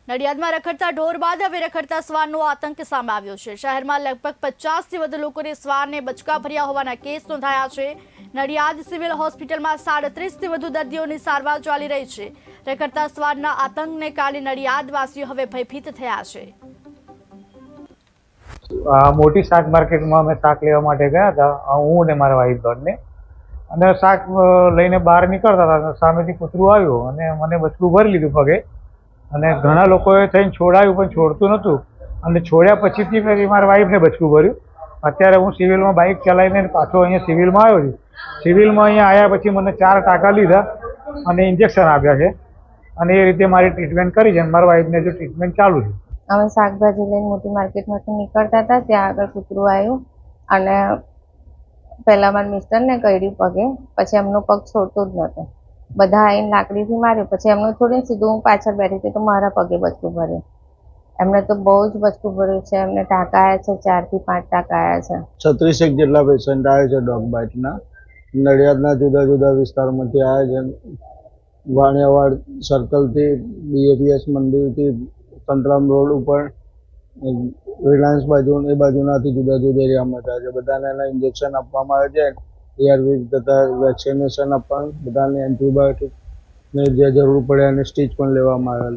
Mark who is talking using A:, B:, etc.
A: નડિયાદમાં રખડતા ઢોર બાદ હવે રખડતા શ્વાનનો આતંક સામે આવ્યો છે। શહેરમાં લગભગ 50થી વધુ લોકોને શ્વાનને બચકા ભર્યા હોવાના કેસ નોંધાયા છે। નડિયાદ સિવિલ હોસ્પિટલમાં 37થી વધુ દર્દીઓની સારવાર ચાલી રહી છે। રખડતા શ્વાનના આતંકને કારણે નડિયાદવાસીઓ હવે ભયભીત થયા છે।
B: મોટી શાક માર્કેટમાં અમે શાક લેવા માટે ગયા હતા, હું અને મારા વાઈફ બંને, અને શાક લઈને બહાર નીકળતા હતા, સામેથી કૂતરું આવ્યું અને મને બચકું ભરી લીધું પગે, અને ઘણા લોકોએ થઈને છોડાયું પણ છોડતું નહોતું, અને છોડ્યા પછીથી મેં મારા વાઈફને બચકું ભર્યું। અત્યારે હું સિવિલમાં બાઇક ચલાવીને પાછો અહીંયા સિવિલમાં આવ્યો છું। સિવિલમાં અહીંયા આવ્યા પછી મને 4 ટાંકા લીધા અને ઇન્જેક્શન આપ્યા છે, અને એ રીતે મારી ટ્રીટમેન્ટ કરી છે, અને મારા વાઈફને જો ટ્રીટમેન્ટ ચાલુ છે।
C: અમે શાકભાજી લઈને મોટી માર્કેટમાંથી નીકળતા હતા, ત્યાં આગળ કૂતરું આવ્યું અને પહેલા મારા મિસ્ટરને કરડ્યું પગે, પછી એમનો પગ છોડતો જ નહોતો, બધા આવીને લાકડીથી માર્યું, પછી એમને છોડીને સીધું હું પાછળ બેઠી હતી તો મારા પગે બચકું ભર્યું। એમને તો બહુ જ બચકું ભર્યું છે, એમને ટાંકા આવ્યા છે, 4 થી 5 ટાંકા આવ્યા છે।
D: 36 જેટલા પેશન્ટ આવે છે ડોગ બાઇટના। નડિયાદના જુદા જુદા વિસ્તારમાંથી આવે છે। વાણિયાવાડ સર્કલથી BAPS મંદિરથી સંતરામ રોડ ઉપર રિલાયન્સ બાજુ એ બાજુનાથી જુદા જુદા એરિયામાં થાય છે। બધાને એના ઇન્જેક્શન આપવામાં આવે છે, ARV તથા વેક્સિનેશન આપવાનું, બધાને એન્ટીબાયોટિક ને જે જરૂર પડે એને સ્ટીચ પણ લેવામાં આવેલ